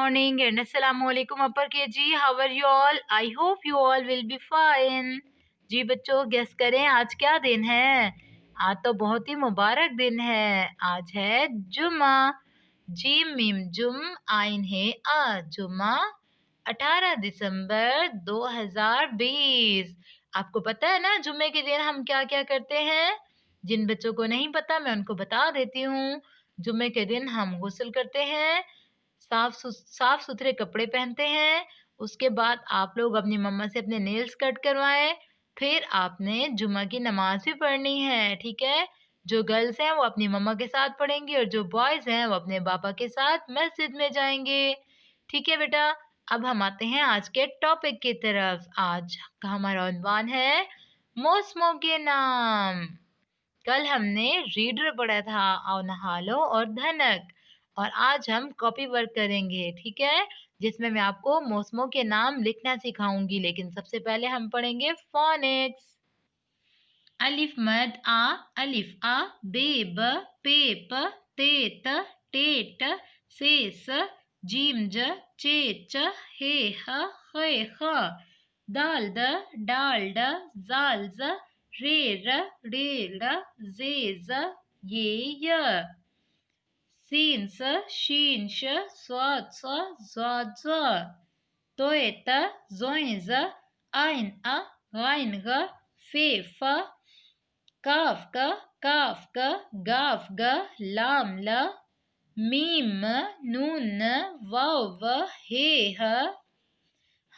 morning and Assalamualaikum upper KG. How are you all? I hope you all will be fine. जी बच्चों, guess करें आज क्या दिन है? आज तो बहुत ही मुबारक दिन है। आज है जुमा। जीम मीम जुम आइन है आ जुमा 18 दिसंबर 2020। आपको पता है ना जुम्मे के दिन हम क्या क्या करते हैं? जिन बच्चों को नहीं पता मैं उनको बता देती हूँ। जुम्मे के दिन हम गुस्ल करते हैं, साफ सुथरे कपड़े पहनते हैं। उसके बाद आप लोग अपनी मम्मा से अपने नेल्स कट करवाएं। फिर आपने जुम्मा की नमाज भी पढ़नी है, ठीक है? जो गर्ल्स हैं वो अपनी मम्मा के साथ पढ़ेंगी और जो बॉयज हैं वो अपने पापा के साथ मस्जिद में जाएंगे। ठीक है बेटा, अब हम आते हैं आज के टॉपिक की तरफ। आज का हमारा उन्वान है मौसमों के नाम। कल हमने रीडर पढ़ा था और नहालो और धनक, और आज हम कॉपी वर्क करेंगे, ठीक है? जिसमें मैं आपको मौसमों के नाम लिखना सिखाऊंगी। लेकिन सबसे पहले हम पढ़ेंगे फोनिक्स। अलिफ मद आ, अलिफ आ, बे ब, पे प, ते त, टे ट, से स, जीम ज, चे च, हे ह, खे ख, दाल द, डाल ड, जाल ज, रे र, रे ड़, जे ज, ये य, सीन स, शीन श, स्वाद स, ज्वाद ज, तोय त, जोय ज, आइन अ, गाइन ग, फे फ, काफ का, काफ का, गाफ ग, लाम ल, मीम म, नून न, वाव व, हे ह,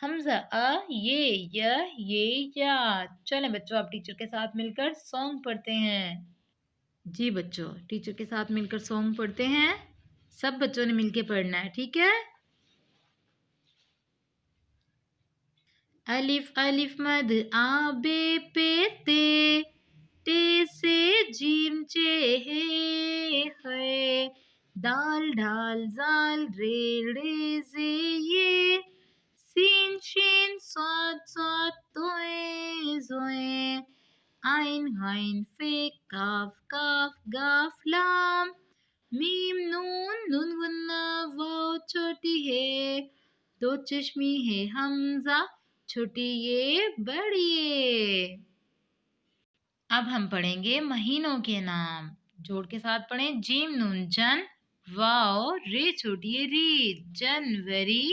हमजा अ, ये या। चलें बच्चों, आप टीचर के साथ मिलकर सॉन्ग पढ़ते हैं। जी बच्चों, टीचर के साथ मिलकर सॉन्ग पढ़ते हैं। सब बच्चों ने मिलके पढ़ना है, ठीक है? अलिफ अलिफ मद आ बे पे ते, टे से जीम चे है, दाल ढाल जाल रे रे जे ये, सीन शीन स्वाद स्वाद तोए जोए, आइन गाइन फे काफ काफ गाफ लाम, मीम नून नून गुन्ना वाव छोटी है, दो चश्मी है हमजा छोटी ये बड़ी ये। अब हम पढ़ेंगे महीनों के नाम। जोड़ के साथ पढ़ें। जीम नून जन, वाओ रे छोटी री, जनवरी।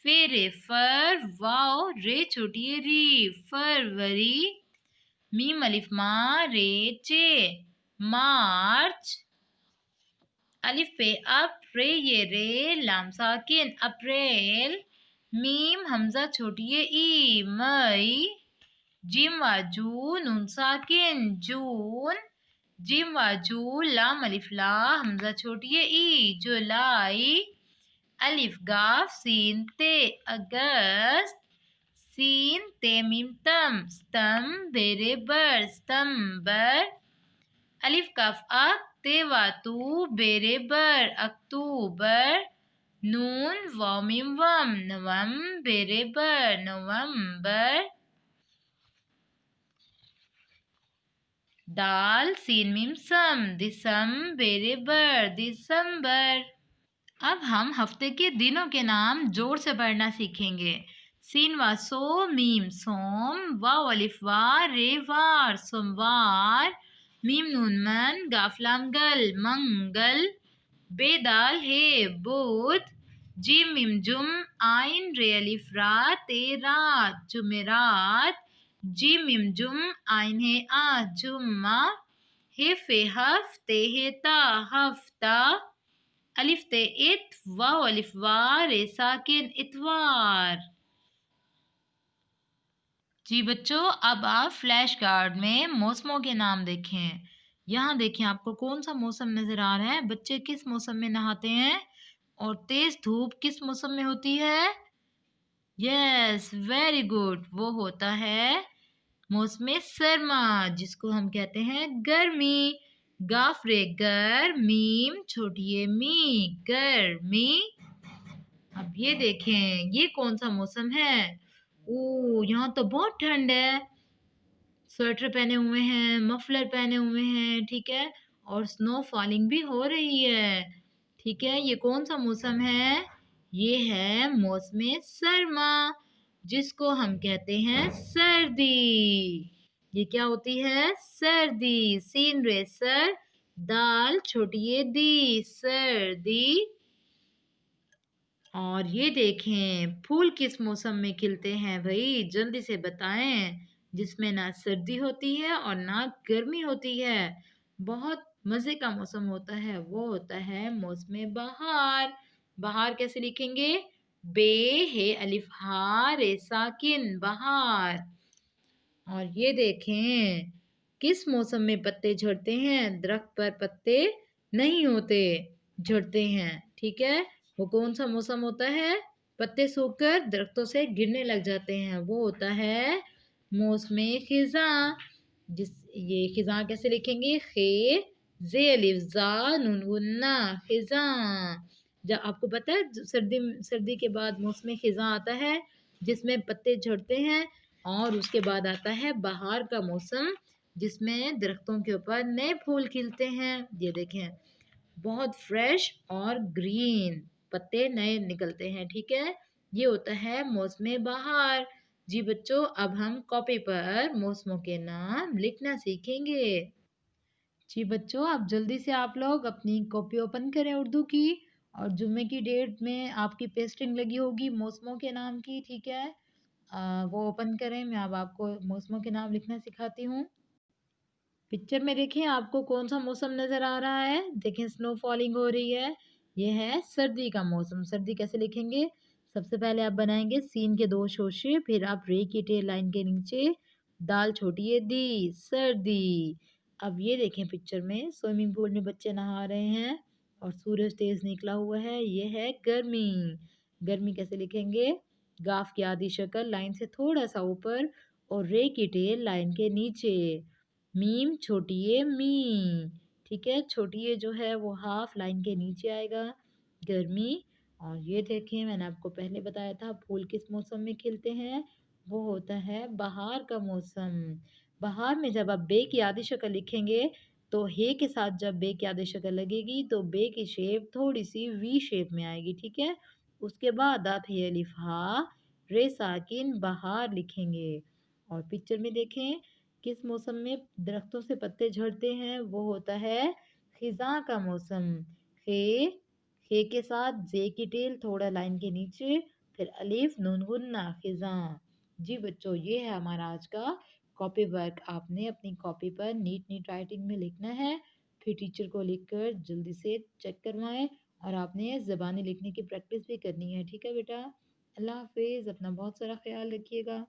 फेरे फर, वाओ रे छोटी री, फरवरी। मीम अलिफ मा रे चे, मार्च। अलिफ पे अप, रे ये रे, लाम साकिन, अप्रैल। मीम हमजा छोटी ई, मई। जिम वाजू नून साकिन, जून। जिम वाजू लाम अलिफ ला, हमजा छोटी ई, जुलाई। अलिफ गाफ सीन ते, अगस्त। सीन ते मीम तम, स्तम बेरे बर, सितंबर। अलिफ काफ अक, ते वातू बेरे बर, अक्टूबर। नून वाव मीम वम, नवम बेरे बर, नवंबर। दाल सीन मीम सम, दिसम बेरे बर, दिसंबर। अब हम हफ्ते के दिनों के नाम जोर से पढ़ना सीखेंगे। सीन वा सो, मीम सोम, वाव अलिफ वा, रे वार, सोमवार। मीम नून मन, गाफलाम गल, मंगल। बेदाल हे, बुध। जीम मीम जुम, आइन रे अलिफ रा, ते रात, जुमेरात। जीम मीम जुम, आइन है आ, जुम्मा। हे फे हफ, ते हे ता, हफ्ता। अलिफ ते इत, वाव अलिफ वा, रे साकिन, इतवार। जी बच्चों, अब आप फ्लैश कार्ड में मौसमों के नाम देखें। यहाँ देखें आपको कौन सा मौसम नजर आ रहा है। बच्चे किस मौसम में नहाते हैं और तेज धूप किस मौसम में होती है? यस, वेरी गुड, वो होता है मौसम सरमा, जिसको हम कहते हैं गर्मी। गाफरे गर, मीम छोटी मी, गर्मी। अब ये देखें, ये कौन सा मौसम है? ओ, यहाँ तो बहुत ठंड है। स्वेटर पहने हुए हैं, मफलर पहने हुए हैं, ठीक है? और स्नो फॉलिंग भी हो रही है, ठीक है? ये कौन सा मौसम है? ये है मौसम सरमा, जिसको हम कहते हैं सर्दी। ये क्या होती है? सर्दी। सीन रे सर, दाल छोटी ये दी, सर्दी। और ये देखें फूल किस मौसम में खिलते हैं भाई, जल्दी से बताएं। जिसमें ना सर्दी होती है और ना गर्मी होती है, बहुत मजे का मौसम होता है, वो होता है मौसम बहार। बहार कैसे लिखेंगे? बे है अलिफ हा रे साकिन, बहार। और ये देखें किस मौसम में पत्ते झड़ते हैं, दरख्त पर पत्ते नहीं होते, झड़ते हैं। ठीक है, वो कौन सा मौसम होता है? पत्ते सूखकर दरख्तों से गिरने लग जाते हैं, वो होता है मौसम खिजा। जिस ये खिजा कैसे लिखेंगे? खे जे अलिफ जा नून गुन्ना, खिजा। जब आपको पता है सर्दी सर्दी के बाद मौसम खिजा आता है, जिसमें पत्ते झड़ते हैं, और उसके बाद आता है बहार का मौसम, जिसमें दरख्तों के ऊपर नए फूल खिलते हैं। ये देखें बहुत फ्रेश और ग्रीन पत्ते नए निकलते हैं। ठीक है, ये होता है मौसम बहार। जी बच्चों, अब हम कॉपी पर मौसमों के नाम लिखना सीखेंगे। जी बच्चों, आप जल्दी से आप लोग अपनी कॉपी ओपन करें उर्दू की, और जुम्मे की डेट में आपकी पेस्टिंग लगी होगी मौसमों के नाम की। ठीक है, वो ओपन करें। मैं अब आपको मौसमों के नाम लिखना सिखाती हूँ। पिक्चर में देखें आपको कौन सा मौसम नजर आ रहा है? देखें स्नो फॉलिंग हो रही है, ये है सर्दी का मौसम। सर्दी कैसे लिखेंगे? सबसे पहले आप बनाएंगे सीन के दो शोशे, फिर आप रे की टेल लाइन के नीचे दाल छोटी है दी, सर्दी। अब ये देखें पिक्चर में स्विमिंग पूल में बच्चे नहा रहे हैं और सूरज तेज निकला हुआ है, ये है गर्मी। गर्मी कैसे लिखेंगे? गाफ की आधी शक्ल लाइन से थोड़ा सा ऊपर और रे की टेल लाइन के नीचे, मीम छोटी ये मी। ठीक है, छोटी ये जो है वो हाफ लाइन के नीचे आएगा, गर्मी। और ये देखिए मैंने आपको पहले बताया था फूल किस मौसम में खिलते हैं, वो होता है बहार का मौसम। बहार में जब आप बे की आधी शक्ल लिखेंगे, तो हे के साथ जब बे की आधी शक्ल लगेगी तो बे की शेप थोड़ी सी वी शेप में आएगी। ठीक है, उसके बाद आप हे अलिफ हा रे साकिन बहार लिखेंगे। और पिक्चर में देखें किस मौसम में दरख्तों से पत्ते झड़ते हैं, वो होता है खिजा का मौसम। खे, खे के साथ जे की टेल थोड़ा लाइन के नीचे, फिर अलिफ नून गुन्ना, खिजा। जी बच्चों, ये है हमारा आज का कॉपी वर्क। आपने अपनी कॉपी पर नीट नीट राइटिंग में लिखना है, फिर टीचर को लिखकर जल्दी से चेक करवाएं, और आपने ज़बानी लिखने की प्रैक्टिस भी करनी है। ठीक है बेटा, अल्लाह हाफिज़, अपना बहुत सारा ख्याल रखिएगा।